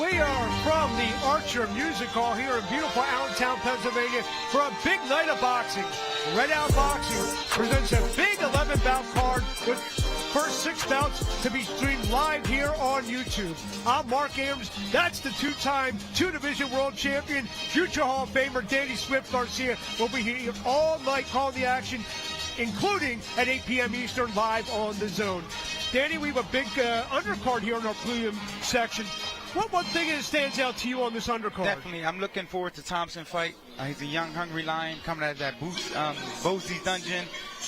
We are from the Archer Music Hall here in beautiful Allentown, Pennsylvania for a big night of boxing. Red Out Boxing presents a big 11-bout card with first 6 bouts to be streamed live here on YouTube. I'm Mark Ames. That's the two-time two-division world champion, future Hall of Famer Danny Swift Garcia will be here all night calling the action, including at 8 p.m. Eastern live on the DAZN. Danny, we have a big undercard here in our prelim section. What one thing that stands out to you on this undercard? Definitely, I'm looking forward to Thompson fight. He's a young, hungry lion coming out of that Bozy dungeon,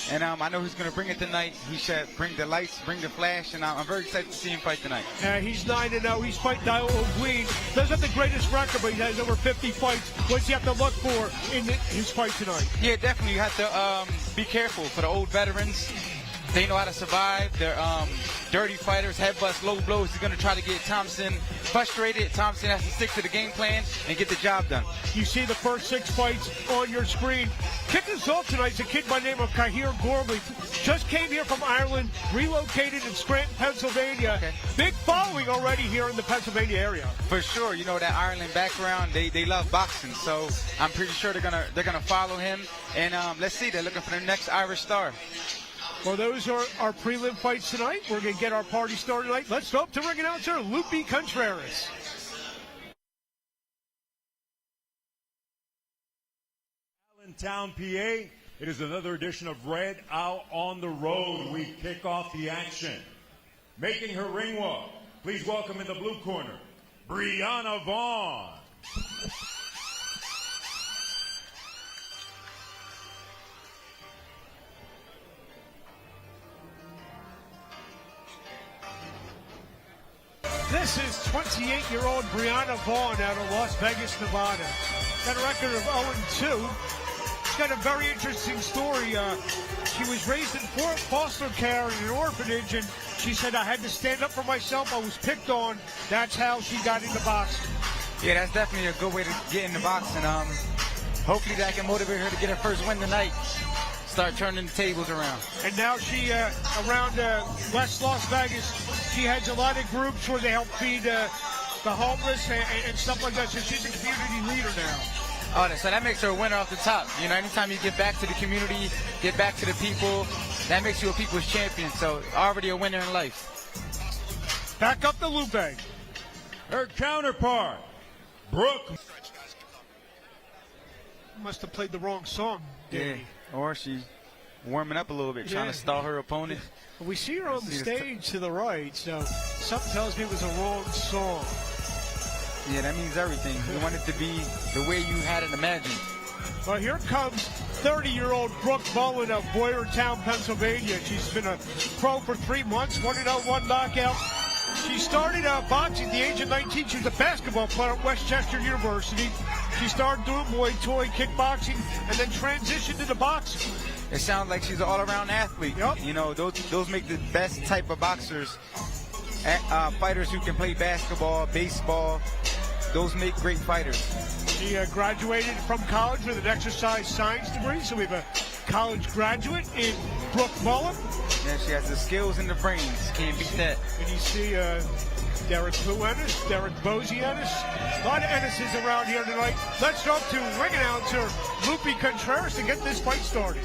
and I know he's going to bring it tonight. He should bring the lights, bring the flash, and I'm very excited to see him fight tonight. He's 9-0. He's fighting Diul Olguin. Doesn't have the greatest record, but he has over 50 fights. What's he have to look for in his fight tonight? Yeah, definitely. You have to be careful for the old veterans. They know how to survive. They're dirty fighters, headbutts, low blows. He's going to try to get Thompson frustrated. Thompson has to stick to the game plan and get the job done. You see the first 6 fights on your screen. Kicking us off tonight is a kid by the name of Cahir Gormley. Just came here from Ireland, relocated in Scranton, Pennsylvania. Okay. Big following already here in the Pennsylvania area. For sure. You know, that Ireland background, they love boxing. So I'm pretty sure they're gonna follow him. And let's see, they're looking for the next Irish star. Well, those are our prelim fights tonight. We're going to get our party started tonight. Let's go up to ring announcer Lupe Contreras. Allentown, PA. It is another edition of Red Out on the Road. We kick off the action. Making her ring walk, please welcome in the blue corner, Briana Vaughn. This is 28-year-old Briana Vaughn out of Las Vegas, Nevada. Got a record of 0-2. She's got a very interesting story. She was raised in foster care in an orphanage, and she said, I had to stand up for myself. I was picked on. That's how she got into boxing. Yeah, that's definitely a good way to get into boxing. Hopefully that can motivate her to get her first win tonight. Start turning the tables around. And now she, around West Las Vegas, she has a lot of groups where they help feed the homeless and stuff like that. So she's a community leader now. Oh, so that makes her a winner off the top. You know, anytime you get back to the community, get back to the people, that makes you a people's champion. So already a winner in life. Back up the Lupe. Her counterpart, Brooke. Must have played the wrong song, Danny. Yeah. Or she's warming up a little bit, trying to stall her opponent. We see her on the stage to the right, so something tells me it was a wrong song. Yeah, that means everything. You want it to be the way you had it imagined. Well, here comes 30-year-old Brooke Mullen of Boyertown, Pennsylvania. She's been a pro for 3 months, 1-1 knockout. She started boxing at the age of 19. She was a basketball player at Westchester University. She started doing Muay Thai, kickboxing, and then transitioned into boxing. It sounds like she's an all-around athlete. Yep. You know, those make the best type of boxers. Fighters who can play basketball, baseball, those make great fighters. She graduated from college with an exercise science degree, so we have a college graduate in Brooke Mullen. Yeah, she has the skills and the brains. Can't beat that. And you see Derek Ennis, Derek Bozy Ennis. A lot of Ennises around here tonight. Let's go to ring announcer Lupe Contreras to get this fight started.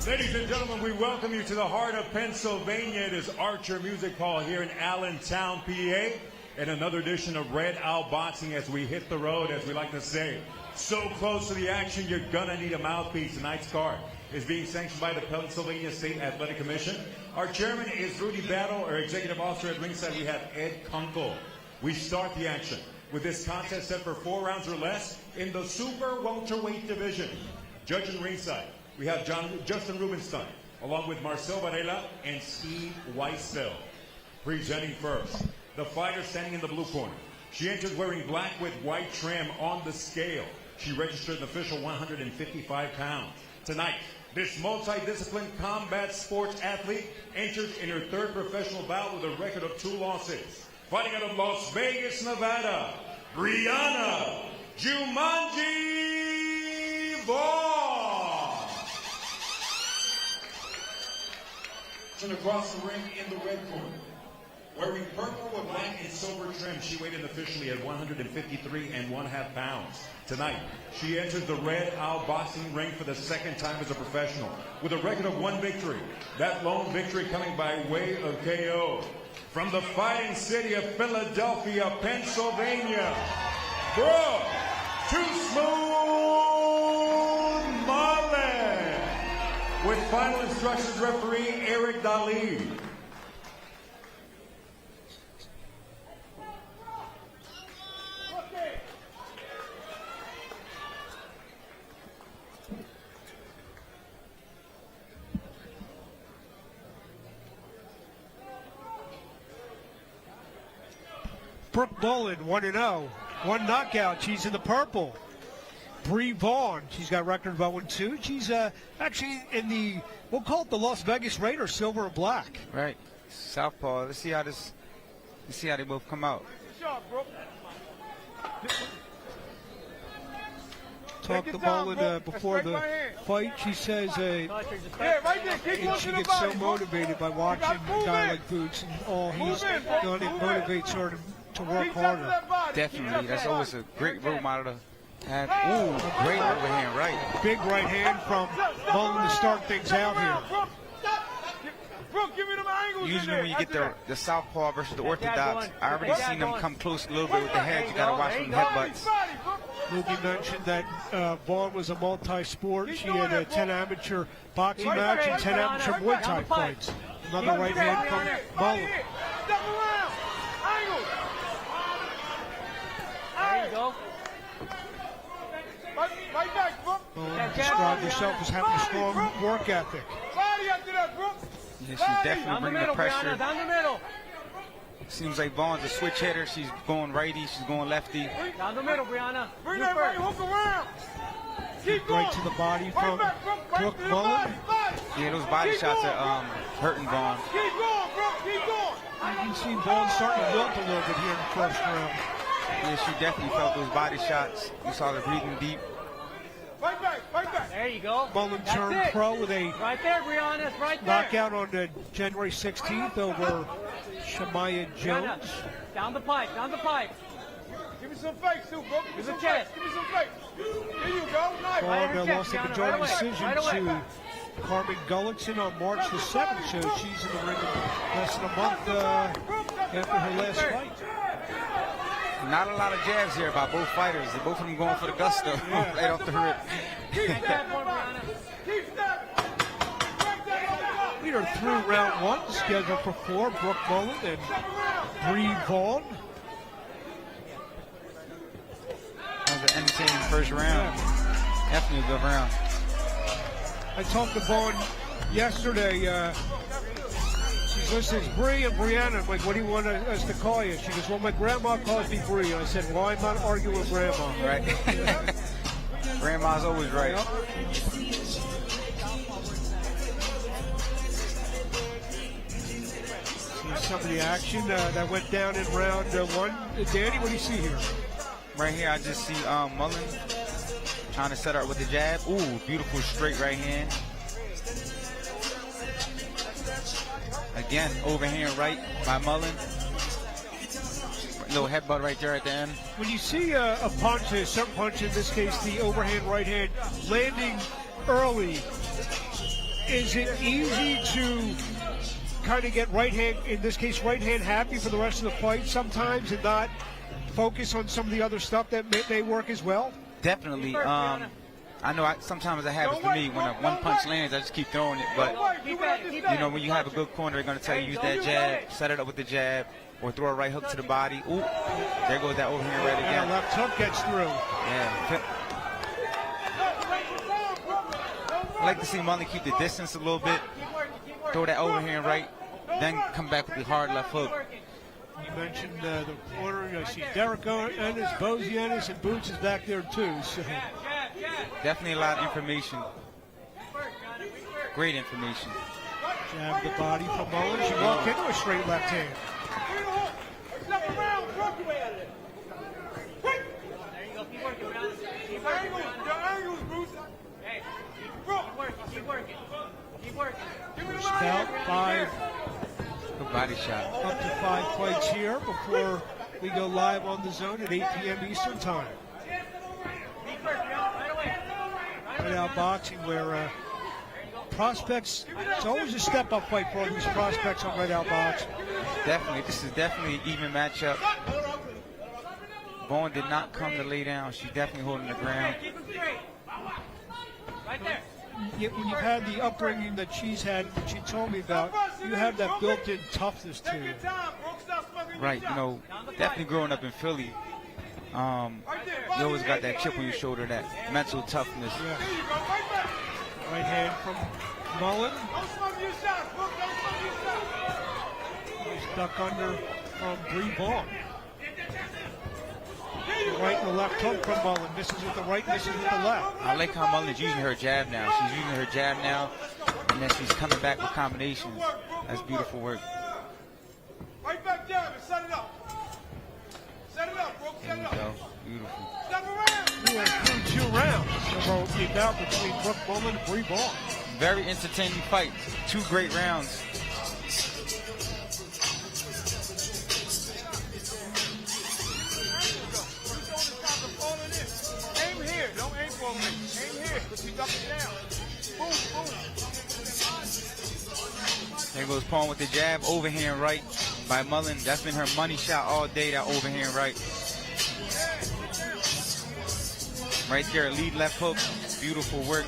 Ladies and gentlemen, we welcome you to the heart of Pennsylvania. It is Archer Music Hall here in Allentown, PA. And another edition of Red Out Boxing as we hit the road, as we like to say. So close to the action, you're gonna need a mouthpiece. Tonight's card is being sanctioned by the Pennsylvania State Athletic Commission. Our chairman is Rudy Battle. Our executive officer at ringside, we have Ed Kunkel. We start the action with this contest set for 4 rounds or less in the super welterweight division. Judging ringside, we have Justin Rubenstein, along with Marcel Varela and Steve Weisfeld. Presenting first, the fighter standing in the blue corner. She enters wearing black with white trim on the scale. She registered an official 155 pounds. Tonight, this multi-disciplined combat sports athlete enters in her 3rd professional bout with a record of 2 losses. Fighting out of Las Vegas, Nevada, Briana Jumanji Vaughn. And across the ring in the red corner, Wearing purple with black and silver trim, she weighed in officially at 153 1/2 pounds. Tonight, she enters the Red Owl boxing ring for the second time as a professional with a record of 1 victory. That lone victory coming by way of KO. From the fighting city of Philadelphia, Pennsylvania, Brooke, Too Smooth Mullen. With final instructions, referee Eric Daly. Brooke Mullen, 1-0. 1 knockout. She's in the purple. Vaughn, she's got a record of 0-2. She's actually in the, we'll call it the Las Vegas Raiders, silver and black. Right. Southpaw. Let's see how they both come out. Good shot, Brooke. Talked to Mullen before the fight. She says Yeah, right there. Keep going she to the gets body, so Brooke. motivated by watching a guy like Boots and all he's done. It motivates her to work Keep touching harder. that body. Definitely. That's always a great role model to have. Ooh, great overhand right. Big right hand from Mullen to start things out here. Brooke, give me them angles. Usually when you get the southpaw versus the orthodox, I already seen them come close a little bit with the head. You gotta watch them headbutts. Lugie mentioned that Vaughn was a multi-sport. She had 10 amateur boxing matches and 10 amateur Muay Thai fights. Another right hand from Mullen. Step around. Angles. There you go. Right back, Brooke. Mullen described herself as having a strong work ethic. Body after that, Brooke. Yeah, she's definitely bringing the pressure. Down the middle. Seems like Vaughn's a switch hitter. She's going righty, she's going lefty. Down the middle, Briana. Bring that right hook around. Keep going. Right to the body from Brooke Mullen. Yeah, those body shots are hurting Vaughn. Keep going, Brooke. Keep going. You can see Vaughn starting to wilt a little bit here in the first round. Yeah, she definitely felt those body shots. You saw her breathing deep. Right back, right back. There you go. Mullen turned pro with a right there, Briana. It's right there. knockout on January 16th over Shamaya Jones. Down the pipe, down the pipe. Give me some fakes too, bro. Give me some chest. Give me some fakes. Here you go. Nice. Vaughn lost a majority decision to Carmen Gullickson on March the 7th, so she's in the ring less than a month after her last fight. Not a lot of jabs here by both fighters. Both of them going for the gusto right off the rip. We are through round 1, scheduled for 4. Brooke Mullen and Vaughn. That was an entertaining first round. Definitely a good round. I talked to Vaughn yesterday. She says, Bree and Briana. I'm like, what do you want us to call you? She goes, well, my grandma calls me Bree. I said, well, I'm not arguing with grandma. Right. Grandma's always right. Yep. See some of the action that went down in round 1. Danny, what do you see here? Right here, I just see Mullen trying to set her up with the jab. Ooh, beautiful straight right hand. Again, overhand right by Mullen. Little headbutt right there at the end. When you see a punch, a certain punch, in this case the overhand right hand, landing early, is it easy to kind of get right hand, in this case right hand happy for the rest of the fight sometimes and not focus on some of the other stuff that may work as well? Definitely. I know sometimes it happens for me when one punch lands, I just keep throwing it. But, you know, when you have a good corner, they're going to tell you use that jab, set it up with the jab, or throw a right hook to the body. Ooh, there goes that overhand right again. And a left hook gets through. Yeah. I like to see Mullen keep the distance a little bit, throw that overhand right, then come back with the hard left hook. You mentioned the corner. I see Derek Ennis, Bozy Ennis, and Boots is back there too. So. Definitely a lot of information. Great information. Jab the body from Mullen. She walked into a straight left hand. Keep working. Keep working. Stout 5. Body shot. Up to 5 fights here before we go live on the zone at 8 p.m. Eastern Time. Right out boxing where prospects, it's always a step-up fight for all these prospects on right out boxing. Definitely, this is definitely an even matchup. Vaughn did not come to lay down. She's definitely holding the ground. Right there. When you've had the upbringing that she's had, that she told me about, you have that built-in toughness to you. Right, you know, definitely growing up in Philly, you always got that chip on your shoulder, that mental toughness. Yeah. Right hand from Mullen. He's stuck under from Vaughn. The right and the left hook from Mullen. Misses with the right, misses with the left. I like how Mullen's using her jab now. She's using her jab now, and then she's coming back with combinations. That's beautiful work. Right back down and set it up. Set it up, Brooke. There we go. Beautiful. Step around. We went through 2 rounds. So the bout between Brooke Mullen and Vaughn. Very entertaining fight. 2 great rounds. Aim here. Don't aim for me. Aim here. Put your up and down. Boom, boom. There goes Pawn with the jab. Overhand right by Mullen. That's been her money shot all day, that overhand right. Right there, lead left hook. Beautiful work.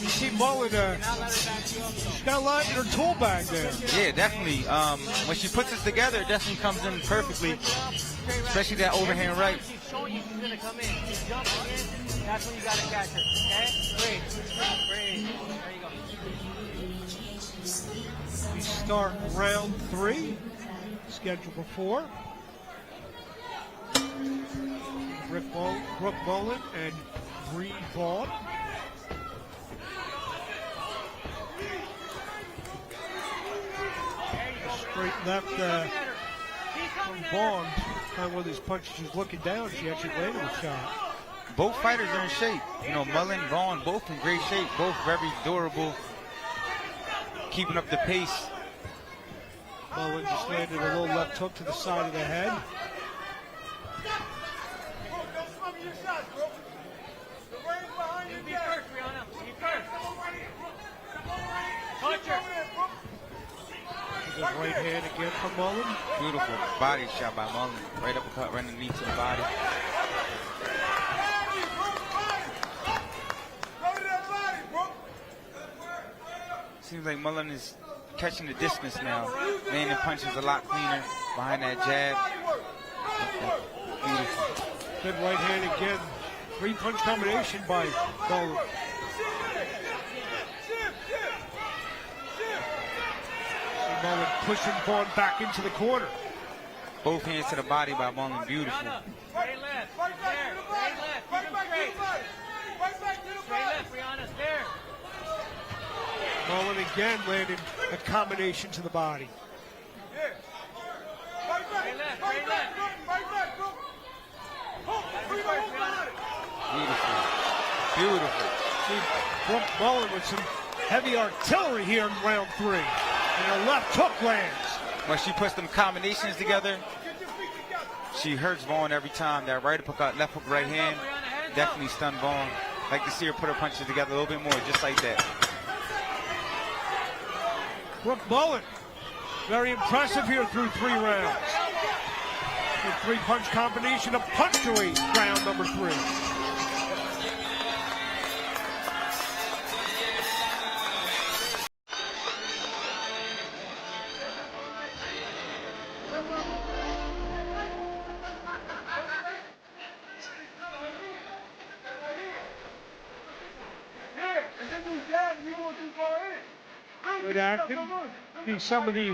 You see Mullen, she's got a lot in her tool bag there. Yeah, definitely. When she puts it together, it definitely comes in perfectly, especially that overhand right. She's showing you she's gonna come in. She's jumping in. That's when you gotta catch her. Okay? Breathe. There you go. We start round 3, scheduled for 4. Brooke Mullen and Vaughn. Straight left from Vaughn. Kind of one of these punches, she's looking down. She actually landed a shot. Both fighters are in shape. You know, Mullen, Vaughn, both in great shape. Both very durable. Keeping up the pace. Mullen just landed a little left hook to the side of the head. You be first, Briana. Be first. Touch her. The right hand again from Mullen. Beautiful body shot by Mullen. Right uppercut, right underneath to the body. Seems like Mullen is catching the distance now. Landing punches a lot cleaner behind that jab. Beautiful. Good right hand again. 3-punch combination by Mullen. Mullen pushing Vaughn back into the corner. Both hands to the body by Mullen. Beautiful. Straight left. There. Straight left. Keep him straight. Straight left, Briana. There. Mullen again landed a combination to the body. Straight left. Straight left. Beautiful. Beautiful. See Brooke Mullen with some heavy artillery here in round 3. And her left hook lands. When she puts them combinations together, she hurts Vaughn every time. That right uppercut, left hook, right hand, definitely stunned Vaughn. Like to see her put her punches together a little bit more, just like that. Brooke Mullen, very impressive here through 3 rounds. The 3-punch combination of punchery, round number 3. Good action. See some of the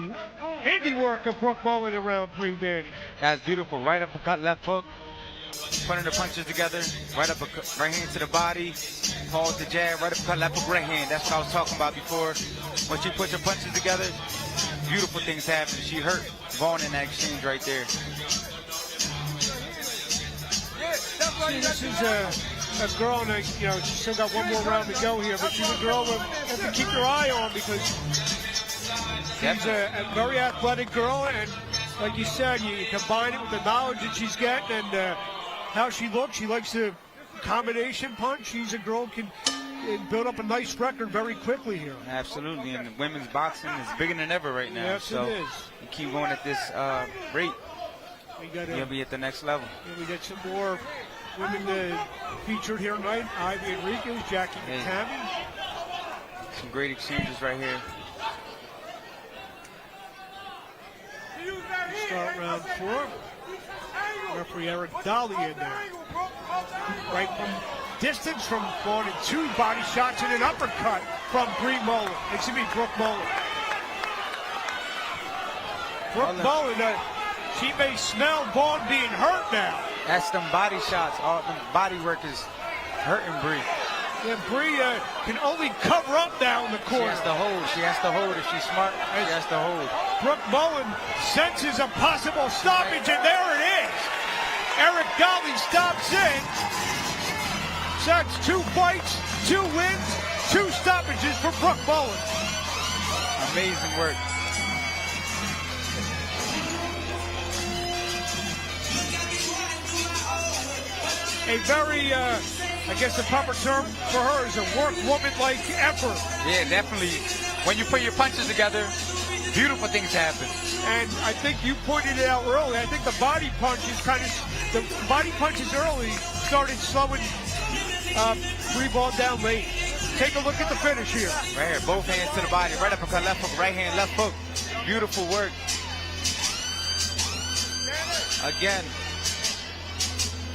handiwork of Brooke Mullen in round 3, Danny. That's beautiful. Right uppercut, left hook. Putting the punches together. Right uppercut, right hand to the body. Pause the jab. Right uppercut, left hook, right hand. That's what I was talking about before. When she puts her punches together, beautiful things happen. She hurt Vaughn in that exchange right there. See, this is a girl, and you know, she's still got one more round to go here, but she's a girl that you have to keep your eye on because she's a very athletic girl, and like you said, you combine it with the knowledge that she's getting and how she looks. She likes the combination punch. She's a girl who can build up a nice record very quickly here. Absolutely, and women's boxing is bigger than ever right now. Yes, so it is. you keep going at this rate, you'll be at the next level. We get some more women featured here tonight. Ivy Enriquez, Jackie McCamey. Some great exchanges right here. Start round 4. Referee Eric Dolly in there. Right from distance from Vaughn, and 2 body shots and an uppercut from Brooke Mullen. Brooke Mullen, she may smell Vaughn being hurt now. That's them body shots. All them body work is hurting Bree. Yeah, Bree can only cover up now in the corner. She has to hold. If she's smart, she has to hold. Brooke Mullen senses a possible stoppage, and there it is. Eric Dolly stops in. So that's 2 fights, 2 wins, 2 stoppages for Brooke Mullen. Amazing work. A very, I guess the proper term for her is a workwoman-like effort. Yeah, definitely. When you put your punches together, beautiful things happen. And I think you pointed it out early. I think the body punches early started slowing Bree Vaughn down late. Take a look at the finish here. Right here, both hands to the body, right uppercut, left hook, right hand, left hook. Beautiful work. Again,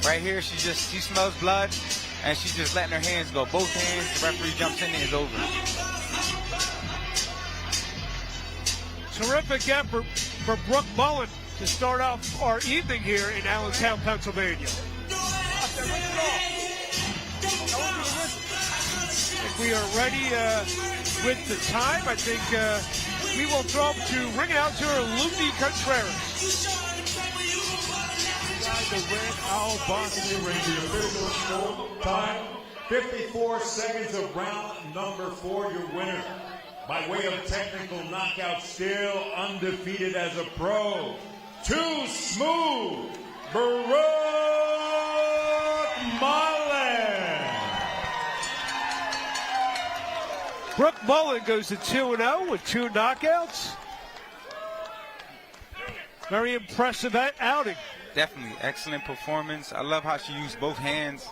right here, she smells blood, and she's just letting her hands go. Both hands, the referee jumps in and it's over. Terrific effort for Brooke Mullen to start off our evening here in Allentown, Pennsylvania. If we are ready with the time, I think we will throw to ring out to Lupe Contreras. The Red Owl Boxing Ring, the official score time, 54 seconds of round number 4. Your winner, by way of technical knockout, still undefeated as a pro, Too Smooth, Brooke Mullen. Brooke Mullen goes to 2-0 with 2 knockouts. Very impressive outing. Definitely, excellent performance. I love how she used both hands,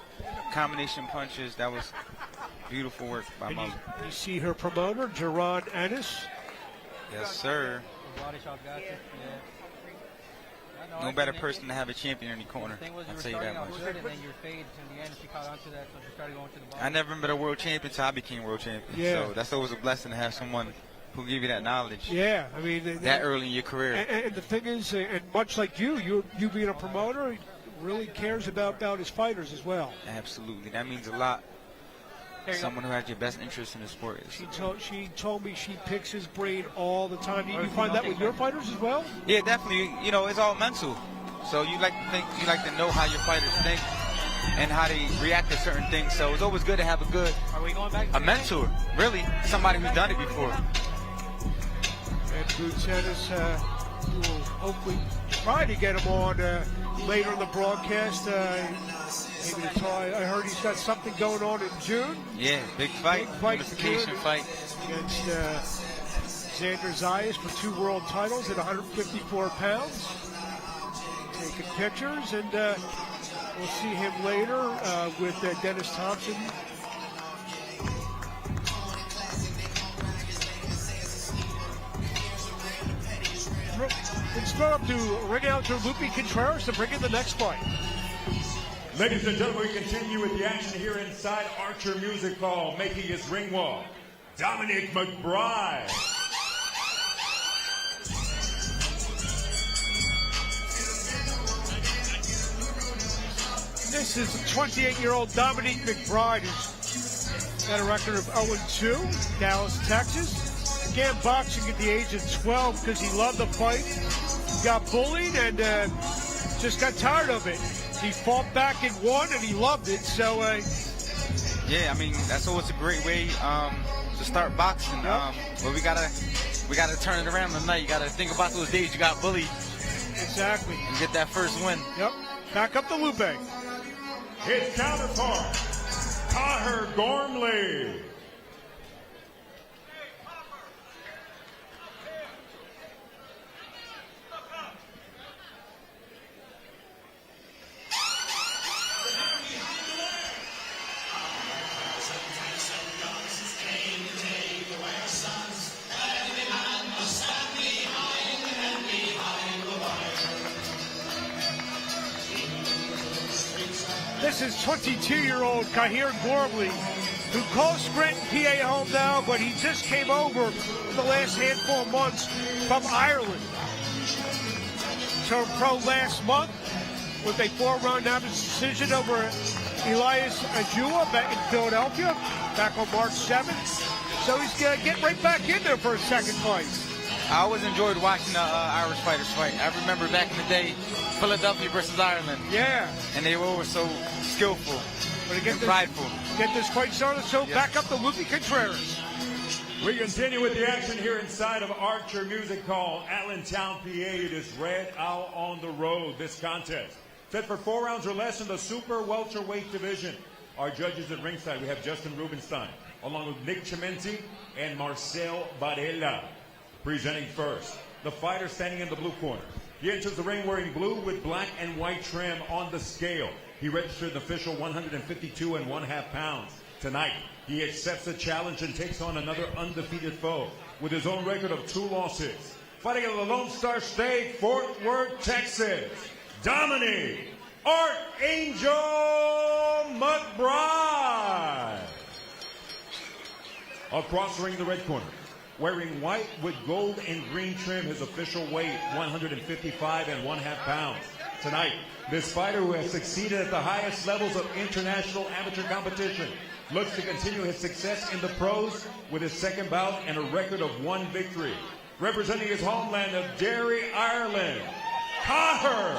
combination punches. That was beautiful work by Mullen. You see her promoter, Jerron Ennis. Yes, sir. No better person to have a champion in the corner. I'll tell you that much. I never been a world champion until I became world champion. Yeah. So that's always a blessing to have someone who give you that knowledge. Yeah, I mean that early in your career. And the thing is, and much like you being a promoter, he really cares about his fighters as well. Absolutely, that means a lot. Someone who has your best interest in the sport. She told me she picks his brain all the time. You find that with your fighters as well? Yeah, definitely. You know, it's all mental. So you like to know how your fighters think and how they react to certain things. So it's always good to have a mentor, really, somebody who's done it before. And Boots Ennis, we will hopefully try to get him on later in the broadcast. Maybe to try. I heard he's got something going on in June. Yeah, big fight. Unification fight. Against Xander Zayas for 2 world titles at 154 pounds. Taking pictures, and we'll see him later with Dennis Thompson. Let's throw up to ring out to Lupe Contreras to bring in the next fight. Ladies and gentlemen, we continue with the action here inside Archer Music Hall, making his ring walk, Dominic McBride. This is 28-year-old Dominic McBride, who's got a record of 0-2, Dallas, Texas. Began boxing at the age of 12 because he loved the fight. He got bullied and just got tired of it. He fought back and won, and he loved it. So, yeah, I mean, that's always a great way to start boxing. But we gotta turn it around tonight. You gotta think about those days you got bullied. Exactly. And get that first win. Yep. Back up to Lupe. His counterpart, Cahir Gormley. This is 22-year-old Cahir Gormley, who calls Scranton, PA home now, but he just came over in the last handful of months from Ireland. Turned pro last month with a 4-round unanimous decision over Elias Ajua back in Philadelphia back on March 7th. So he's going to get right back in there for a second fight. I always enjoyed watching the Irish fighters fight. I remember back in the day, Philadelphia versus Ireland. Yeah. And they were always so skillful and prideful. Get this fight started, so back up to Lupe Contreras. We continue with the action here inside of Archer Music Hall, Allentown, PA. It is Red Owl on the road. This contest set for 4 rounds or less in the super welterweight division. Our judges at ringside, we have Justin Rubenstein, along with Nick Chimenti and Marcel Barella. Presenting first, the fighter standing in the blue corner. He enters the ring wearing blue with black and white trim on the scale. He registered an official 152 1/2 pounds. Tonight, he accepts the challenge and takes on another undefeated foe with his own record of 2 losses. Fighting at the Lone Star State, Fort Worth, Texas, Dominic Archangel McBride. Across the ring, the red corner, wearing white with gold and green trim, his official weight 155 1/2 pounds. Tonight, this fighter, who has succeeded at the highest levels of international amateur competition, looks to continue his success in the pros with his second bout and a record of 1 victory. Representing his homeland of Derry, Ireland, Cahir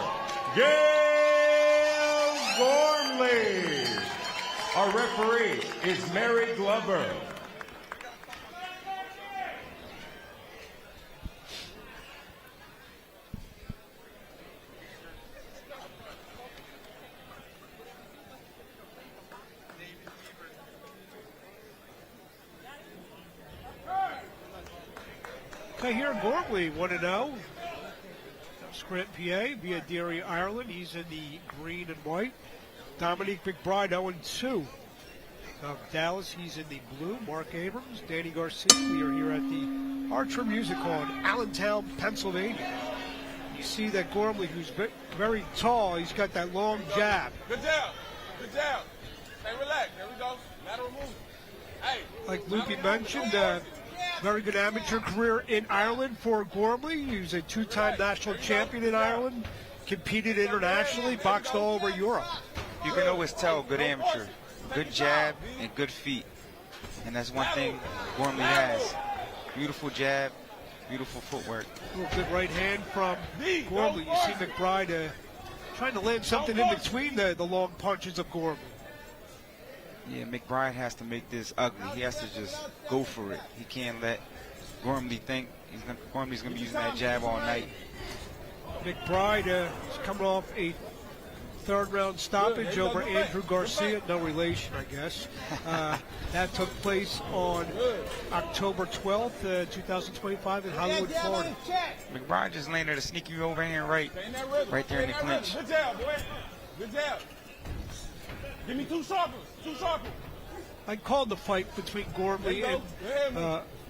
Gormley. Our referee is Mary Glover. Cahir Gormley 1-0. Scranton, PA via Derry, Ireland. He's in the green and white. Dominic McBride 0-2. Dallas, he's in the blue. Mark Abrams, Danny Garcia. We are here at the Archer Music Hall in Allentown, Pennsylvania. You see that Gormley, who's very tall, he's got that long jab. Good job. Good job. Hey, relax. There we go. Lateral move. Hey. Like Lupe mentioned, very good amateur career in Ireland for Gormley. He was a 2-time national champion in Ireland, competed internationally, boxed all over Europe. You can always tell good amateur, good jab and good feet. And that's one thing Gormley has. Beautiful jab, beautiful footwork. A little good right hand from Gormley. You see McBride trying to land something in between the long punches of Gormley. Yeah, McBride has to make this ugly. He has to just go for it. He can't let Gormley think Gormley's going to be using that jab all night. McBride is coming off a 3rd-round stoppage over Andrew Garcia. No relation, I guess. That took place on October 12th, 2025 in Hollywood, Florida. McBride just landed a sneaky overhand right there in the clinch. Good job, boy. Good job. Give me 2 circles. 2 circles. I called the fight between Gormley and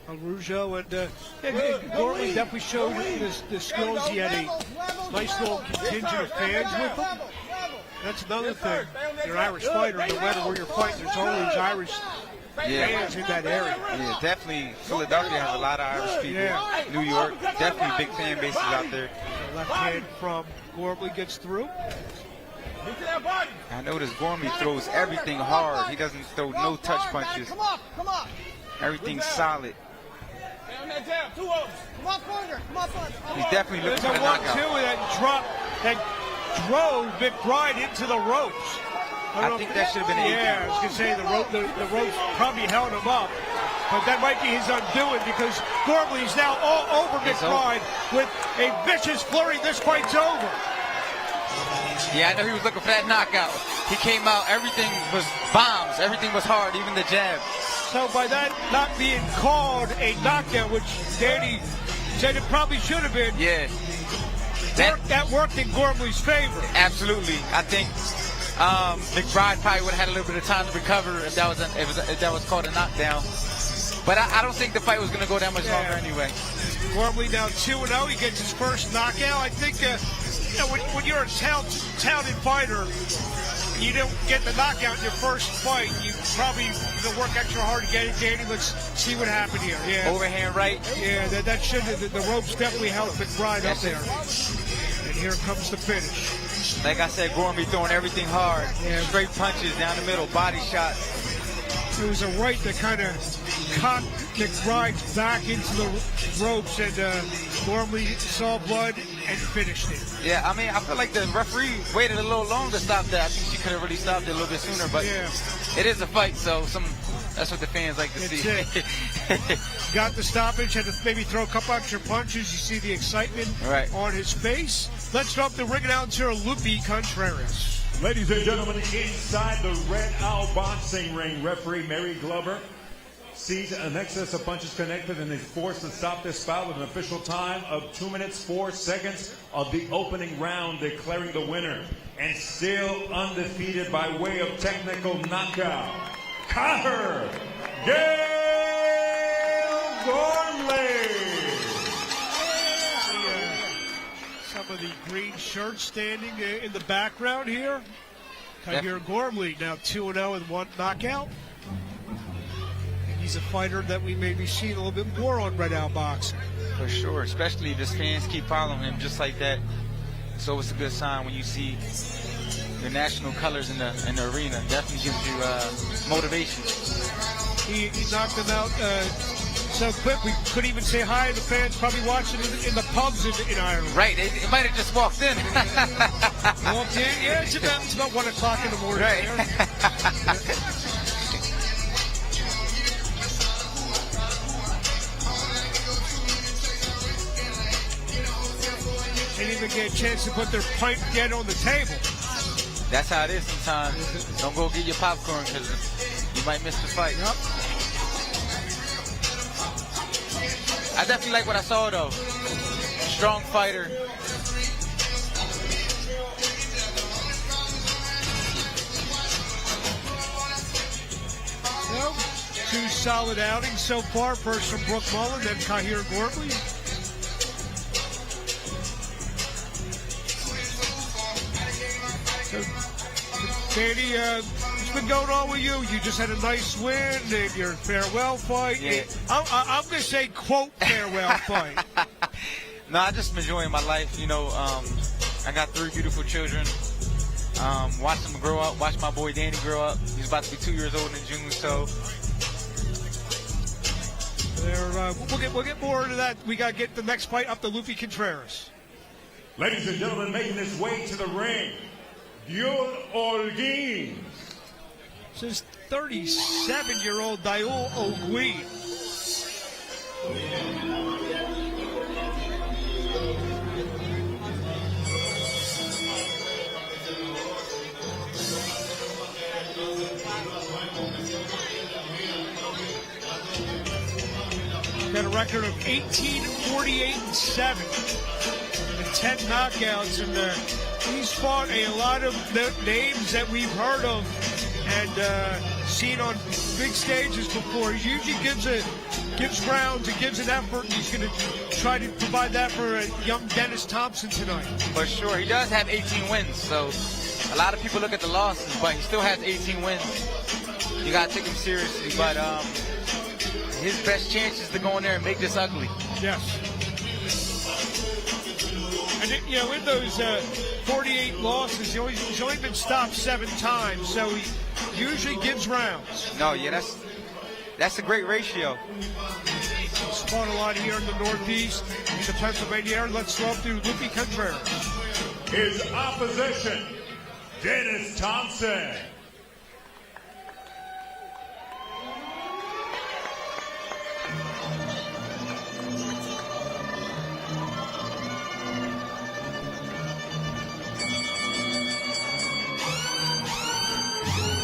Arujo, and Gormley definitely showed the skills. He had a nice little contingent of fans with him. That's another thing. You're an Irish fighter, no matter where you're fighting, there's always Irish fans in that area. Yeah, definitely. Philadelphia has a lot of Irish people. Yeah. New York, definitely big fan bases out there. The left hand from Gormley gets through. I notice Gormley throws everything hard. He doesn't throw no touch punches. Come on. Everything's solid. Stay on that jab. 2 of them. Come on, partner. He's definitely looking for the There's a 1-2 knockout. that drove McBride into the ropes. I think that should have been an 8 Yeah, I was going to say the ropes probably held him up. But that might be his undoing because Gormley is now all over McBride with a vicious flurry. This fight's over. Yeah, I know he was looking for that knockout. He came out, everything was bombs. Everything was hard, even the jab. So by that not being called a knockout, which Danny said it probably should have been, Yeah. that worked in Gormley's favor. Absolutely. I think McBride probably would have had a little bit of time to recover if that was called a knockdown. But I don't think the fight was going to go that much longer anyway. Gormley now 2-0. He gets his first knockout. I think when you're a talented fighter, you don't get the knockout in your first fight. You probably gonna work extra hard to get it, Danny. Let's see what happened here. Yeah. Overhand right. Yeah, that should have. The ropes definitely held McBride up there. And here comes the finish. Like I said, Gormley throwing everything hard. Yeah. Straight punches down the middle, body shots. It was a right that kind of cocked McBride back into the ropes, and Gormley saw blood and finished it. Yeah, I mean, I feel like the referee waited a little long to stop that. I think she could have really stopped it a little bit sooner, but it is a fight, so that's what the fans like to see. Got the stoppage, had to maybe throw a couple extra punches. You see the excitement on his face. Let's drop the ring announcer, Lupe Contreras. Ladies and gentlemen, inside the Red Owl boxing ring, referee Mary Glover sees an excess of punches connected and is forced to stop this bout with an official time of 2 minutes 4 seconds of the opening round, declaring the winner and still undefeated by way of technical knockout, Cahir Gormley. Some of the green shirts standing in the background here. Cahir Gormley now 2-0 with 1 knockout. And he's a fighter that we may be seeing a little bit more on Red Owl Boxing. For sure, especially if his fans keep following him just like that. It's always a good sign when you see the national colors in the arena. Definitely gives you motivation. He knocked him out so quick we couldn't even say hi to the fans probably watching in the pubs in Ireland. Right, it might have just walked in. Walked in, yeah, it's about 1 o'clock in the morning. Right. They didn't even get a chance to put their pint yet on the table. That's how it is sometimes. Don't go get your popcorn because you might miss the fight. Yep. I definitely like what I saw, though. Strong fighter. Well, 2 solid outings so far. First from Brooke Mullen, then Cahir Gormley. So, Danny, what's been going on with you? You just had a nice win in your farewell fight. Yeah. I'm going to say, quote, farewell fight. No, I just been enjoying my life. You know, I got 3 beautiful children. Watch them grow up. Watch my boy Danny grow up. He's about to be 2 years old in June, so. We'll get more into that. We got to get the next fight up to Lupe Contreras. Ladies and gentlemen, making his way to the ring, Diul Olguin. This is 37-year-old Diul Olguin. Got a record of 18-48-7 and 10 knockouts, and he's fought a lot of names that we've heard of and seen on big stages before. He usually gives rounds and gives an effort, and he's going to try to provide that for young Dennis Thompson tonight. For sure. He does have 18 wins, so a lot of people look at the losses, but he still has 18 wins. You got to take him seriously, but his best chance is to go in there and make this ugly. Yes. And, in those 48 losses, he's only been stopped 7 times, so he usually gives rounds. No, yeah, that's a great ratio. He's fought a lot here in the Northeast, in the Pennsylvania area. Let's throw up to Lupe Contreras. his opposition, Dennis Thompson.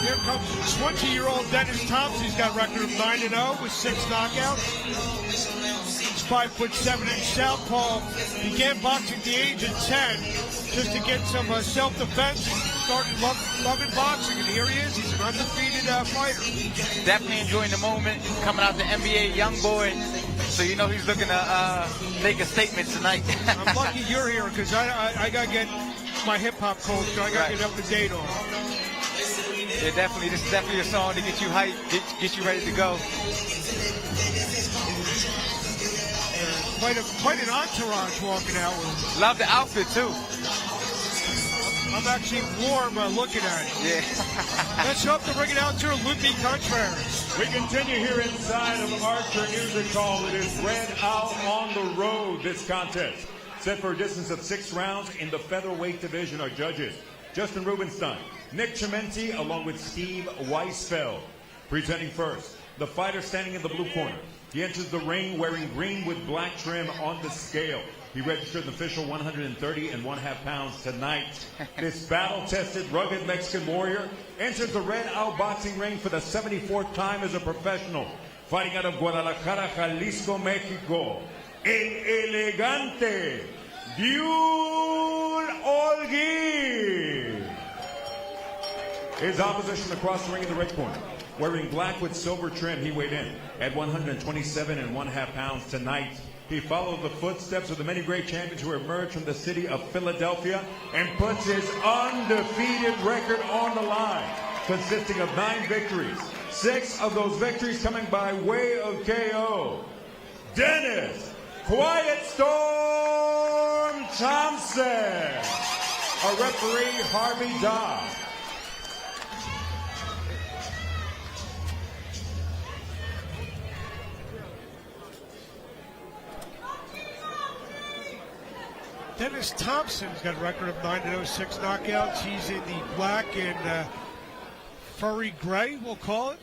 Here comes 20-year-old Dennis Thompson. He's got a record of 9-0 with 6 knockouts. He's 5'7" southpaw. Began boxing at the age of 10 just to get some self-defense. Started loving boxing, and here he is. He's an undefeated fighter. Definitely enjoying the moment. Coming out the NBA, young boy. So you know he's looking to make a statement tonight. I'm lucky you're here because I got to get my hip-hop coach, so I got to get up to date on. Yeah, definitely. This is definitely a song to get you hyped, get you ready to go. Quite an entourage walking out with him. Love the outfit too. I'm actually warm looking at it. Yeah. Let's hope to bring it out to Ludwig Contreras. We continue here inside of Archer Music Hall. It is Red Out on the road. This contest set for a distance of 6 rounds in the featherweight division. Our judges, Justin Rubenstein, Nick Chimenti, along with Steve Weisfeld. Presenting first, the fighter standing in the blue corner. He enters the ring wearing green with black trim on the scale. He registered an official 130.5 pounds tonight. This battle-tested, rugged Mexican warrior enters the Red Out boxing ring for the 74th time as a professional. Fighting out of Guadalajara, Jalisco, Mexico, El Elegante, Diul Olguin. His opposition across the ring in the red corner. Wearing black with silver trim, he weighed in at 127.5 pounds tonight. He followed the footsteps of the many great champions who emerged from the city of Philadelphia and puts his undefeated record on the line, consisting of 9 victories. 6 of those victories coming by way of KO. Dennis Quiet Storm Thompson. Our referee, Harvey Dodd. Dennis Thompson's got a record of 9-0, 6 knockouts. He's in the black and furry gray, we'll call it.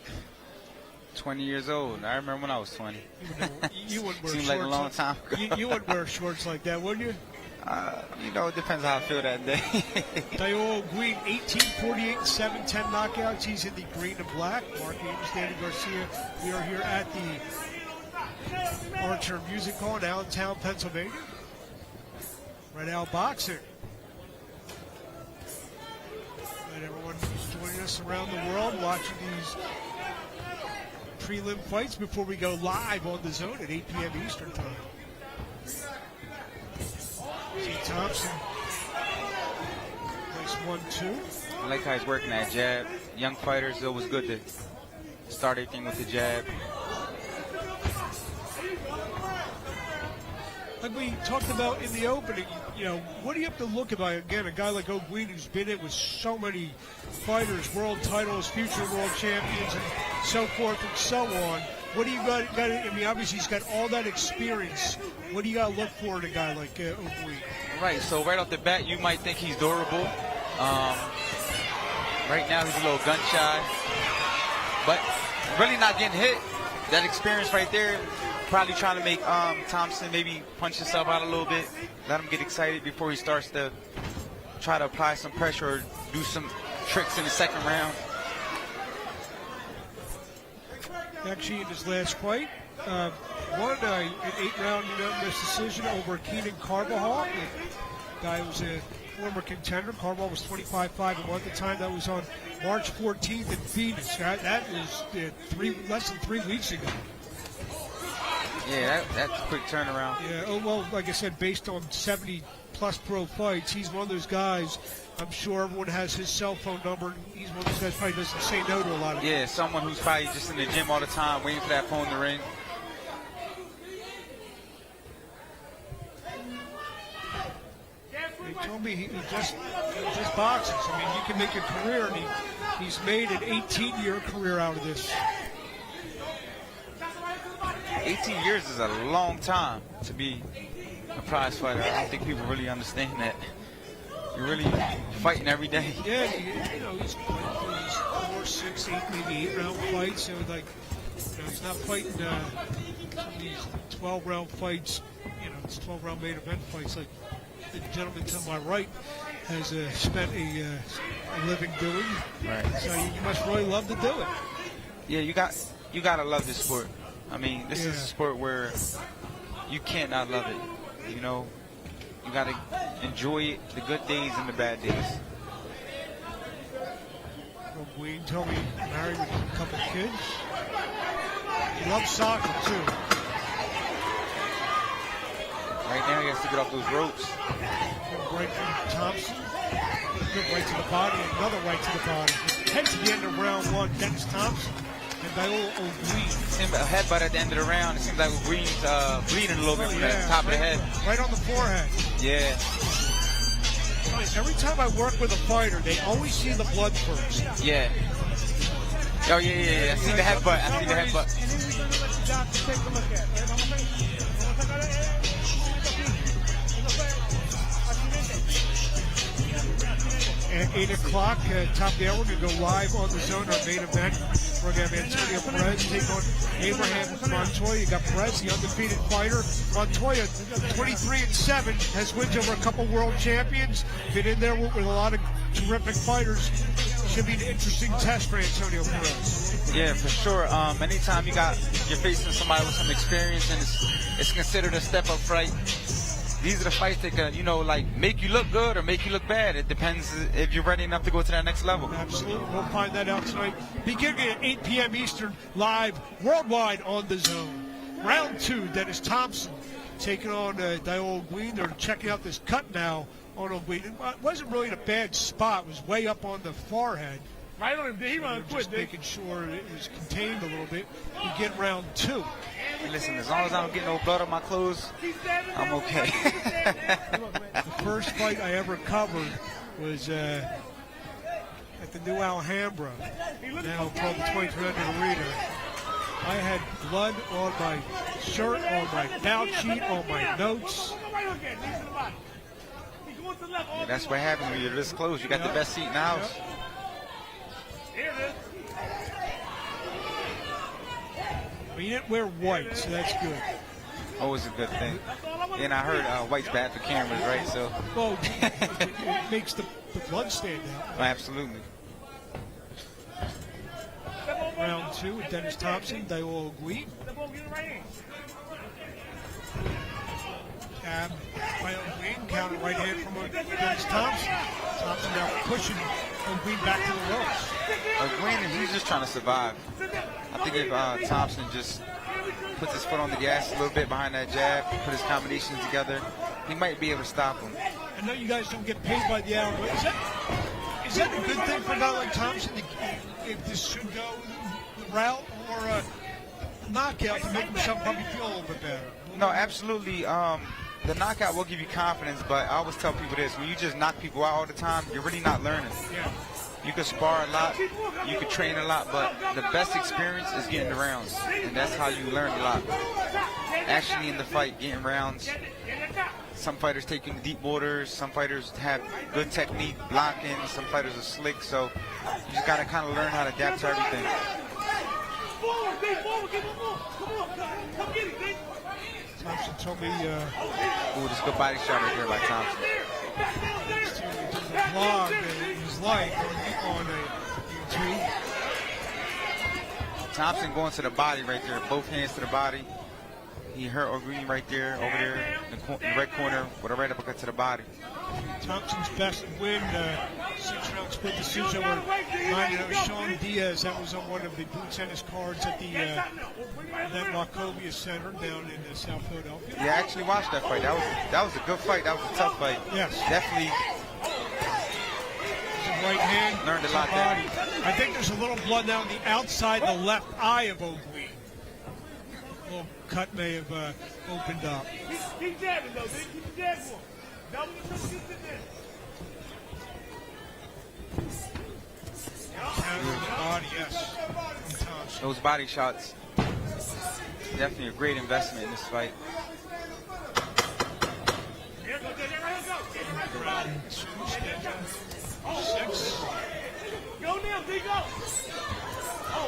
20 years old. I remember when I was 20. You wouldn't wear Seems shorts like a long time ago. You wouldn't wear shorts like that, would you? You know, it depends how I feel that day. Diul Olguin, 18-48, 7-10 knockouts. He's in the green and black. Mark Ames, Danny Garcia. We are here at the Archer Music Hall in Allentown, Pennsylvania. Red Out Boxing. And everyone who's joining us around the world watching these prelim fights before we go live on the zone at 8 p.m. Eastern Time. See Thompson. Nice 1-2. I like how he's working that jab. Young fighters, it's always good to start everything with the jab. Like we talked about in the opening, you know, what do you have to look about? Again, a guy like Olguin who's been in with so many fighters, world titles, future world champions, and so forth and so on. What do you got? I mean, obviously he's got all that experience. What do you got to look for in a guy like Olguin? Right, so right off the bat, you might think he's durable. Right now, he's a little gun shy, but really not getting hit. That experience right there, probably trying to make Thompson maybe punch himself out a little bit, let him get excited before he starts to try to apply some pressure or do some tricks in the second round. Actually, in his last fight, won an 8-round unanimous decision over Keenan Carvajal. The guy was a former contender. Carvajal was 25-5-1 at the time. That was on March 14th in Phoenix. That was less than 3 weeks ago. Yeah, that's a quick turnaround. Yeah, oh, well, like I said, based on 70-plus pro fights, he's one of those guys. I'm sure everyone has his cell phone number. He's one of those guys probably doesn't say no to a lot of Yeah, someone who's probably just in the gym all the time, waiting for that phone to ring. He told me he just boxes. I mean, you can make a career, and he's made an 18-year career out of this. 18 years is a long time to be a prize fighter. I don't think people really understand that. You're really fighting every day. Yeah, you know, he's fighting for these 4, 6, 8, maybe 8-round fights. So, like, you know, he's not fighting some of these 12-round fights. You know, it's 12-round main event fights like the gentleman to my right has spent a living doing. Right. So you must really love to do it. Yeah, you gotta love this sport. I mean, this is a sport where you can't not love it. You know, you gotta enjoy it, the good days and the bad days. Olguin told me he's married with a couple of kids. He loves soccer too. Right now, he has to get off those ropes. Good right from Thompson. Good right to the body. Another right to the body. Head to the end of round 1. Dennis Thompson and Diul Olguin. A headbutt at the end of the round. It seems like Olguin's bleeding a little bit from the top of the head. Right on the forehead. Yeah. Every time I work with a fighter, they always see the blood first. Yeah. Oh, yeah. I see the headbutt. I see the headbutt. Take a look at it. At 8 o'clock, top of the hour, we're going to go live on the zone, our main event. We're going to have Antonio Perez take on Abraham Montoya. You got Perez, the undefeated fighter. Montoya, 23-7, has wins over a couple world champions. Been in there with a lot of terrific fighters. Should be an interesting test for Antonio Perez. Yeah, for sure. Anytime you're facing somebody with some experience and it's considered a step-up fight, these are the fights that can, you know, like make you look good or make you look bad. It depends if you're ready enough to go to that next level. Absolutely. We'll find that out tonight. Beginning at 8 p.m. Eastern, live worldwide on the zone. Round 2, Dennis Thompson taking on Diul Olguin. They're checking out this cut now on Olguin. It wasn't really in a bad spot. It was way up on the forehead. Right on him. He run quick, just making sure it was contained a little bit. We get round 2. And listen, as long as I don't get no blood on my clothes, I'm okay. The first fight I ever covered was at the new Alhambra, now called the 2300 Arena. I had blood on my shirt, on my bout sheet, on my notes. Yeah, that's what happens when you're this close. You got the best seat in the house. But you didn't wear white, so that's good. Always a good thing. And I heard white's bad for cameras, right? So. Well, it makes the blood stand out. Absolutely. Round 2 with Dennis Thompson, Diul Olguin. By Olguin, counter right hand from Dennis Thompson. Thompson now pushing Olguin back to the ropes. Olguin, he's just trying to survive. I think if Thompson just puts his foot on the gas a little bit behind that jab, put his combinations together, he might be able to stop him. I know you guys don't get paid by the hour, but is that a good thing for a guy like Thompson if this should go the route or a knockout to make himself probably feel a little bit better? No, absolutely. The knockout will give you confidence, but I always tell people this: when you just knock people out all the time, you're really not learning. Yeah. You can spar a lot, you can train a lot, but the best experience is getting the rounds, and that's how you learn a lot. Actually in the fight, getting rounds. Some fighters take you to deep waters, some fighters have good technique, blocking, some fighters are slick, so you just gotta kind of learn how to adapt to everything. Thompson told me Ooh, this is a good body shot right there by Thompson. vlog his life on YouTube. Thompson going to the body right there, both hands to the body. He hurt Olguin right there, over there in the red corner with a right uppercut to the body. Thompson's best win, 6-round split decision over Sean Diaz. That was on one of the boot tennis cards at the that Wachovia Center down in South Philadelphia. Yeah, I actually watched that fight. That was a good fight. That was a tough fight. Yes. Definitely. Right hand. Learned a lot there. I think there's a little blood now on the outside the left eye of Olguin. A little cut may have opened up. Keep jabbing, though, dude. Keep jabbing for him. Double the triple, keep it there. Counter to the body, yes. From Thompson. Those body shots. Definitely a great investment in this fight. Here, go, there, right, go. Round 2, scheduled for 6. Go now, D, go.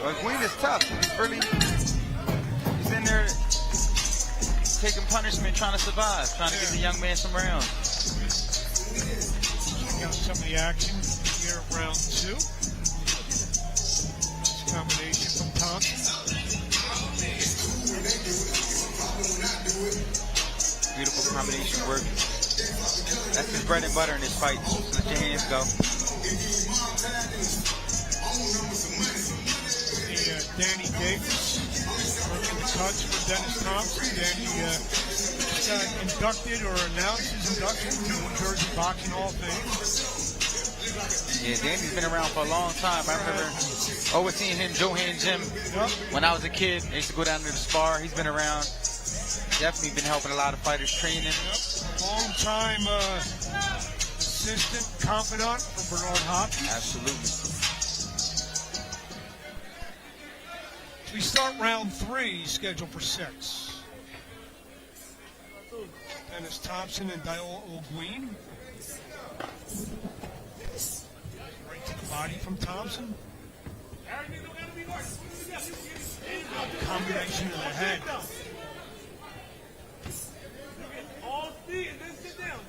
Olguin is tough. He's in there taking punishment, trying to survive, trying to get the young man some rounds. Check out some of the action here of round 2. Combination from Thompson. Beautiful combination work. That's his bread and butter in his fight. Let your hands go. Danny Davis working the cuts for Dennis Thompson. Danny just got inducted or announced his induction to the New Jersey Boxing Hall of Fame. Yeah, Danny's been around for a long time. I remember always seeing him, Johan Gym, when I was a kid. I used to go down to the spar. He's been around. Definitely been helping a lot of fighters training. Long-time assistant, confidant for Bernard Hopkins. Absolutely. We start round 3, scheduled for 6. Dennis Thompson and Diul Olguin. Right to the body from Thompson. Combination of the head. All speed and then sit down.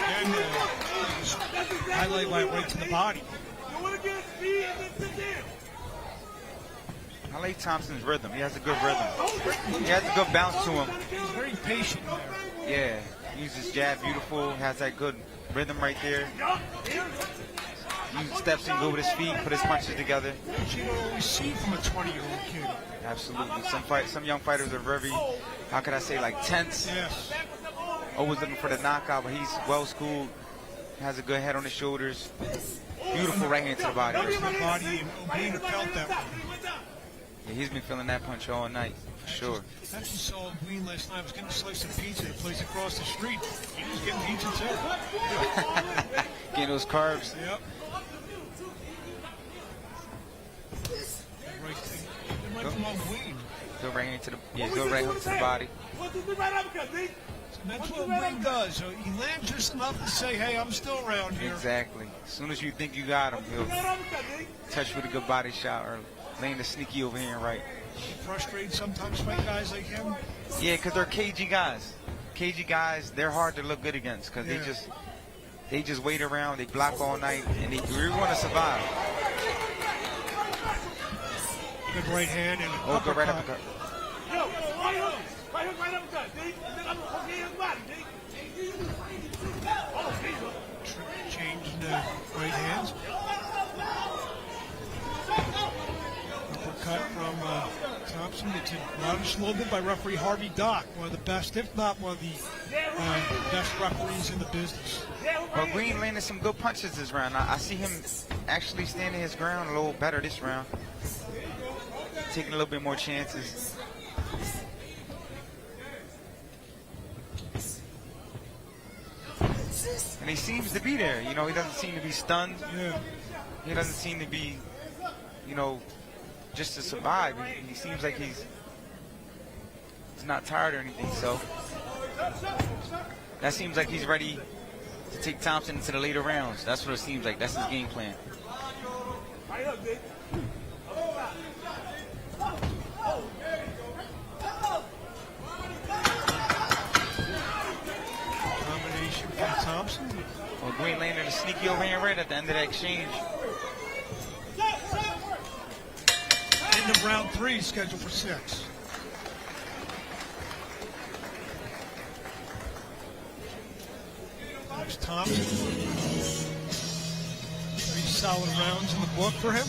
Again, highlight right to the body. You want to get speed and then sit down. I like Thompson's rhythm. He has a good rhythm. He has a good bounce to him. He's very patient there. Yeah, he uses jab beautiful. Has that good rhythm right there. He steps in good with his feet, put his punches together. Which you don't always see from a 20-year-old kid. Absolutely. Some young fighters are very, how could I say, like tense. Yes. Always looking for the knockout, but he's well schooled. Has a good head on his shoulders. Beautiful right hand to the body. The body and Olguin felt that one. Yeah, he's been feeling that punch all night, for sure. Actually saw Olguin last night. I was getting a slice of pizza at a place across the street. He was getting pizza too. Getting those carbs. Yep. Right from Olguin. Go right into the, go right hook to the body. And that's what Olguin does. So he lands just enough to say, hey, I'm still around here. Exactly. As soon as you think you got him, he'll touch with a good body shot or laying a sneaky over here and right. Frustrated sometimes fight guys like him. Yeah, because they're cagey guys. Cagey guys, they're hard to look good against because they just wait around, they block all night, and they really want to survive. Good right hand and oh, good right uppercut. Yo, right uppercut, D. Changing the right hands. Uppercut from Thompson. It's admonished a little bit by referee Harvey Dock, one of the best, if not one of the best referees in the business. Well, Green landed some good punches this round. I see him actually standing his ground a little better this round. Taking a little bit more chances. And he seems to be there. You know, he doesn't seem to be stunned. Yeah. He doesn't seem to be, you know, just to survive. He seems like he's not tired or anything. So that seems like he's ready to take Thompson into the later rounds. That's what it seems like. That's his game plan. Combination from Thompson. Well, Green landed a sneaky overhand right at the end of that exchange. End of round 3, scheduled for 6. There's Thompson. 3 solid rounds in the book for him.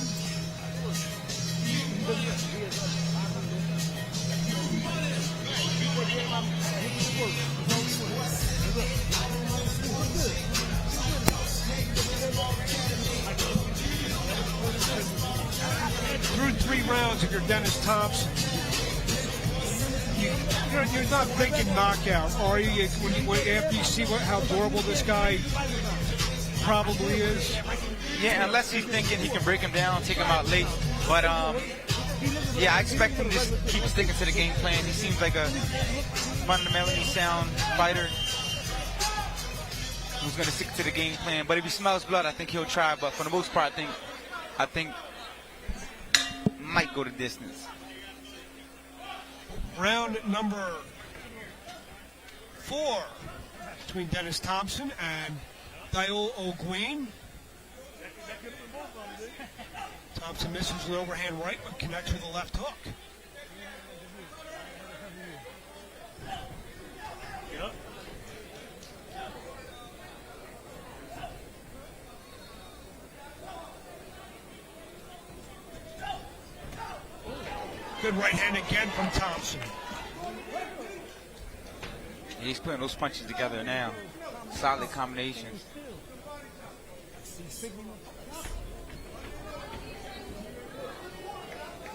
Through 3 rounds if you're Dennis Thompson. You're not thinking knockout, are you? After you see how durable this guy probably is. Yeah, unless he's thinking he can break him down, take him out late. But Yeah, I expect him to just keep sticking to the game plan. He seems like a fundamentally sound fighter who's going to stick to the game plan. But if he smells blood, I think he'll try. But for the most part, I think might go the distance. Round number 4 between Dennis Thompson and Diul Olguin. Thompson misses an overhand right, but connects with a left hook. Good right hand again from Thompson. He's putting those punches together now. Solid combination.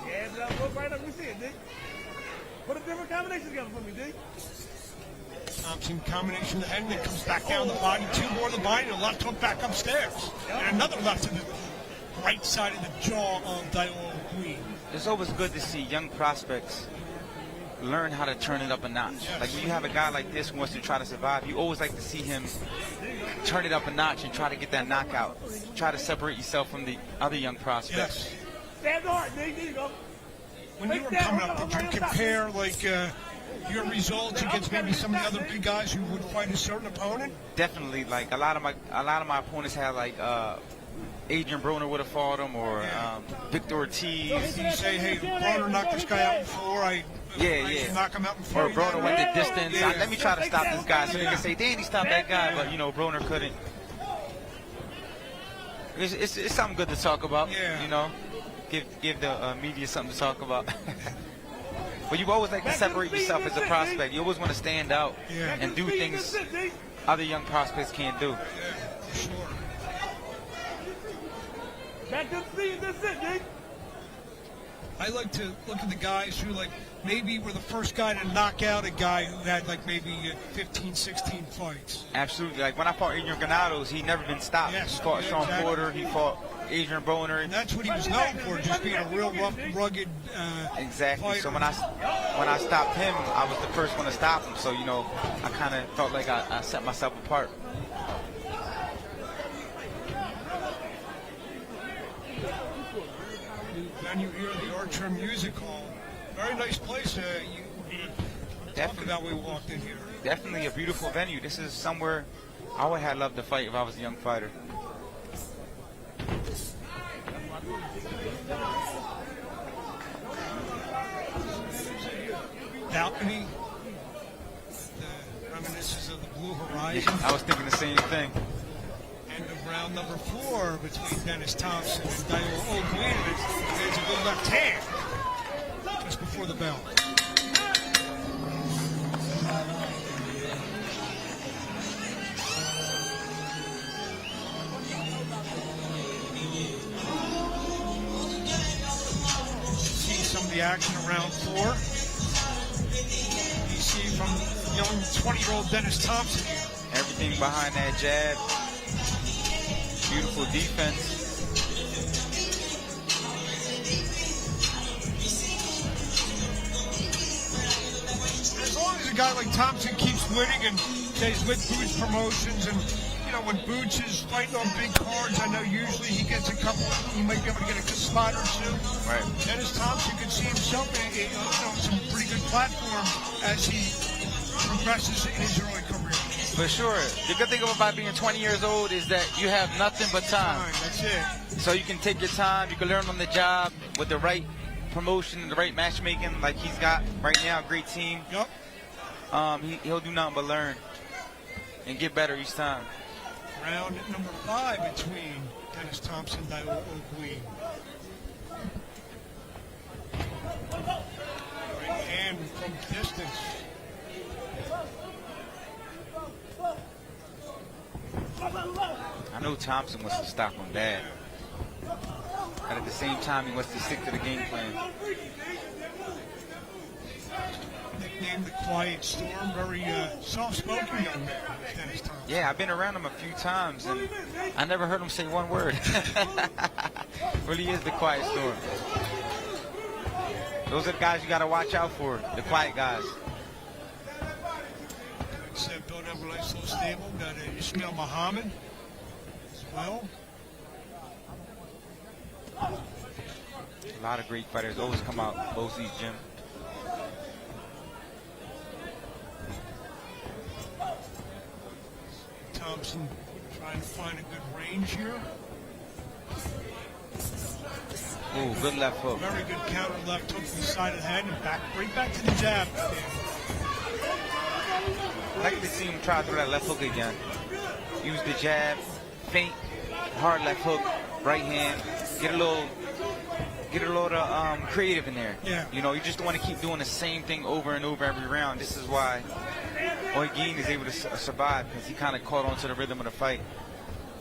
Yeah, look right up. We see it, D. Put a different combination together for me, D. Thompson combination of the head, and then comes back down the body. 2 more to the body, and a left hook back upstairs. And another left to the right side of the jaw of Diul Olguin. It's always good to see young prospects learn how to turn it up a notch. Yes. Like when you have a guy like this who wants to try to survive, you always like to see him turn it up a notch and try to get that knockout. Try to separate yourself from the other young prospects. Yes. Stand hard, D. There you go. When you were coming up, did you compare like your results against maybe some of the other big guys who would fight a certain opponent? Definitely, like a lot of my opponents had like Adrian Broner would have fought him, or Victor Ortiz. You say, hey, Broner knocked this guy out before, I should knock him out before. Or Broner went the distance. Yeah. Let me try to stop this guy, so they can say, Danny stopped that guy, but you know, Broner couldn't. It's something good to talk about. Yeah. You know, give the media something to talk about. But you always like to separate yourself as a prospect. You always want to stand out and do things other young prospects can't do. Yeah, for sure. Back to the feet, that's it, D. I like to look at the guys who like maybe were the first guy to knock out a guy who had like maybe 15, 16 fights. Absolutely. Like when I fought Adrian Granados, he never been stopped. Yes, He fought Sean exactly. Porter. He fought Adrian Broner. And that's what he was known for, just being a real rough, rugged Exactly. fighter. So when I stopped him, I was the first one to stop him. So you know, I kind of felt like I set myself apart. Then you hear the Archer Music Hall. Very nice place. Talk about we walked in here. Definitely a beautiful venue. This is somewhere I would have loved to fight if I was a young fighter. Balcony. The reminiscences of the Blue Horizon. I was thinking the same thing. End of round number 4 between Dennis Thompson and Diul Olguin. There's a good left hand just before the bell. See some of the action around 4. You see from young 20-year-old Dennis Thompson here. Everything behind that jab. Beautiful defense. As long as a guy like Thompson keeps winning and stays with Boots Promotions, and you know when Boots is fighting on big cards, I know usually he gets a couple. He might be able to get a good spot or 2. Right. Dennis Thompson could see himself in some pretty good platform as he progresses in his early career. For sure. The good thing about being 20 years old is that you have nothing but time. That's it. So you can take your time. You can learn on the job with the right promotion and the right matchmaking like he's got right now. Great team. Yep. He'll do nothing but learn and get better each time. Round number 5 between Dennis Thompson and Diul Olguin. Right hand from distance. I know Thompson wants to stop him bad. But at the same time, he wants to stick to the game plan. Nicknamed the Quiet Storm, very soft-spoken young man, Dennis Thompson. Yeah, I've been around him a few times, and I never heard him say one word. Really is the quiet storm. Those are the guys you got to watch out for, the quiet guys. Built up a nice little stable. Got Ismail Muhammad as well. A lot of great fighters always come out both these gyms. Thompson trying to find a good range here. Ooh, good left hook. Very good counter left hook to the side of the head and right back to the jab. I'd like to see him try to throw that left hook again. Use the jab, feint, hard left hook, right hand. Get a little creative in there. Yeah. You know, you just don't want to keep doing the same thing over and over every round. This is why Olguin is able to survive, because he kind of caught on to the rhythm of the fight.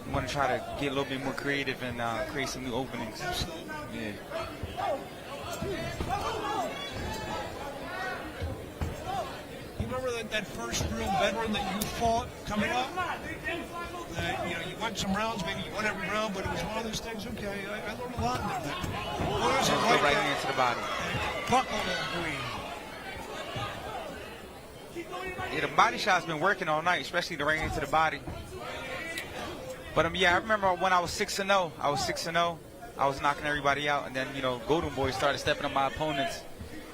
You want to try to get a little bit more creative and create some new openings. Yeah. You remember that first real veteran that you fought coming up? You won some rounds, maybe you won every round, but it was one of those things, okay, I learned a lot in there. Go right hand to the body. Buckle Olguin. Yeah, the body shot's been working all night, especially the right hand to the body. But yeah, I remember when I was 6-0. I was knocking everybody out, and then Golden Boy started stepping on my opponents,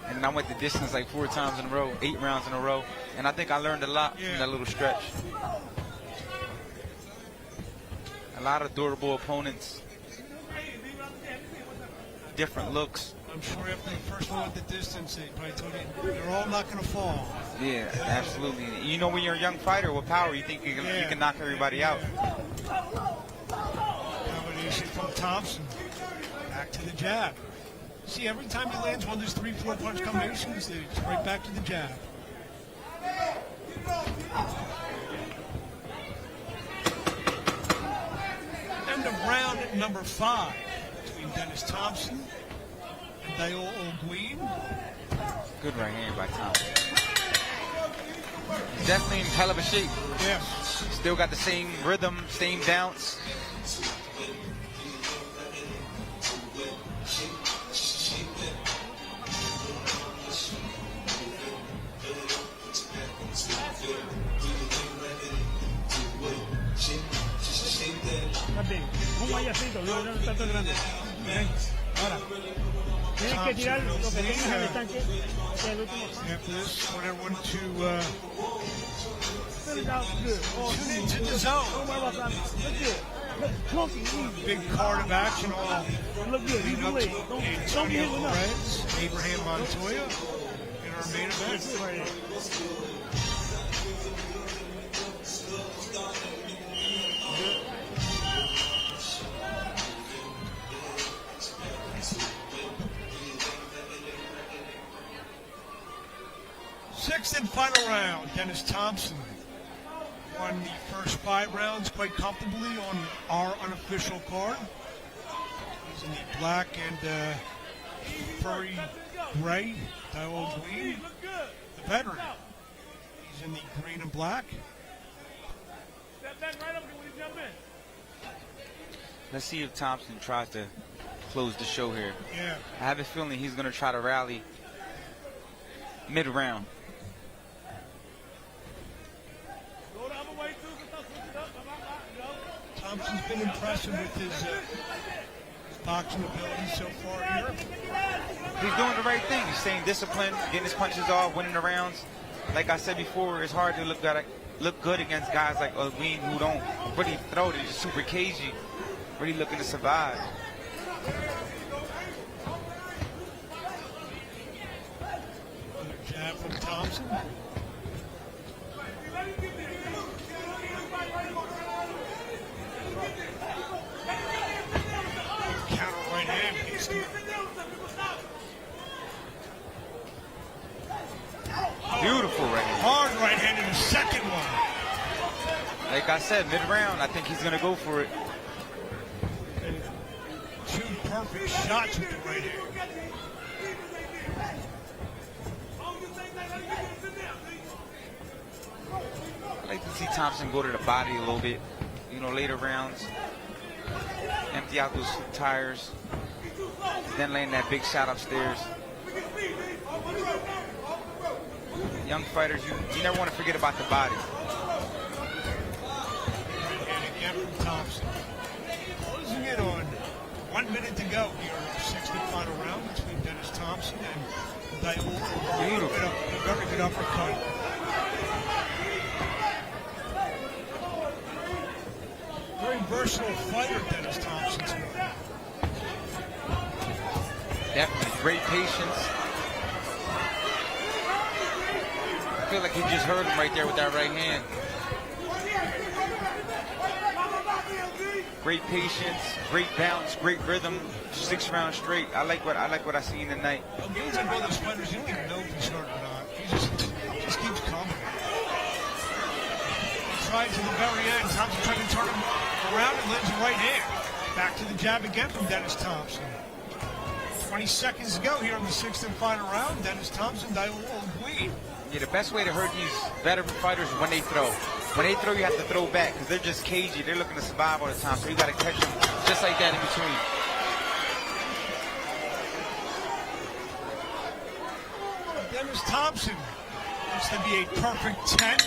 and then I went the distance like 4 times in a row, 8 rounds in a row, and I think I learned a lot from that little stretch. A lot of durable opponents, different looks. I'm sure after the first one went the distance, they probably told you they're all not going to fall. Yeah, absolutely. You know, when you're a young fighter with power, you think you can knock everybody out. Combination from Thompson. Back to the jab. See, every time he lands one of those 3-4 punch combinations, it's right back to the jab. And the round at number 5 between Dennis Thompson and Diul Olguin. Good right hand by Thompson. He's definitely in hell of a shape. Yeah. Still got the same rhythm, same bounce. Un guayacito, no está tan grande. Ahora, tienes que tirar lo que tengas en el estanque. Este es el último. After this, want everyone to Fill it out good. tune into the zone. Don't worry about that. Look good. Look clunky, easy. Big card of action all Look good. leading up to Don't be Antonio hitting up. Perez, Abraham Montoya in our main event. That's it right here. 6th and final round. Dennis Thompson won the first 5 rounds quite comfortably on our unofficial card. He's in the black and furry gray, Diul Olguin, the veteran. He's in the green and black. Let's see if Thompson tries to close the show here. Yeah. I have a feeling he's going to try to rally mid-round. Thompson's been impressive with his boxing ability so far here. He's doing the right thing. He's staying disciplined, getting his punches off, winning the rounds. Like I said before, it's hard to look good against guys like Olguin who don't really throw. They're just super cagey, really looking to survive. Another jab from Thompson. Counter right hand. Beautiful right hand. Hard right hand in the second one. Like I said, mid-round, I think he's going to go for it. 2 perfect shots with the right hand. I like to see Thompson go to the body a little bit, later rounds. Empty out those tires. Then land that big shot upstairs. Young fighters, you never want to forget about the body. And again from Thompson. Closing in on 1 minute to go here in the sixth and final round between Dennis Thompson and Diul. Beautiful. A very good uppercut. Very versatile fighter, Dennis Thompson. Definitely great patience. I feel like he just heard him right there with that right hand. Great patience, great bounce, great rhythm, 6 rounds straight. I like what I seen tonight. Games like all those fighters, you don't even know if he's hurt or not. He just keeps coming. Tried to the very end. Thompson trying to turn him around and lands a right hand. Back to the jab again from Dennis Thompson. 20 seconds to go here in the sixth and final round. Dennis Thompson, Diul Olguin. Yeah, the best way to hurt these veteran fighters is when they throw. When they throw, you have to throw back because they're just cagey. They're looking to survive all the time, so you got to catch them just like that in between. Dennis Thompson wants to be a perfect 10.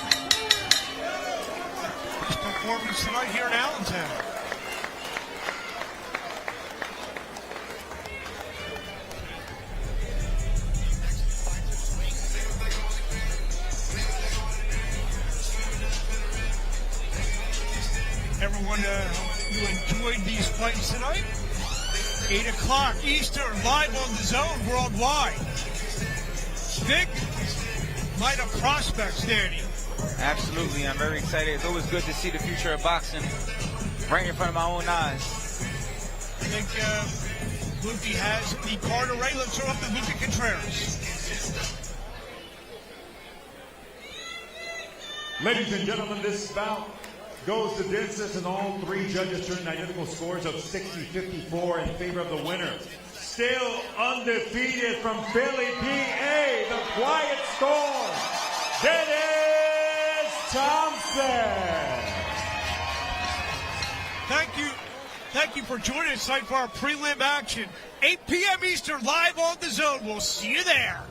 His performance tonight here in Allentown. Everyone, you enjoyed these fights tonight. 8 o'clock Eastern, live on the DAZN worldwide. Big night of prospects, Danny. Absolutely, I'm very excited. It's always good to see the future of boxing right in front of my own eyes. I think Luke has the card array. Let's throw up the Luke Contreras. Ladies and gentlemen, this bout goes to distance, and all 3 judges turned identical scores of 60-54 in favor of the winner. Still undefeated from Philly, PA, the Quiet Storm, Dennis Thompson. Thank you for joining us tonight for our prelim action. 8 p.m. Eastern, live on the DAZN. We'll see you there.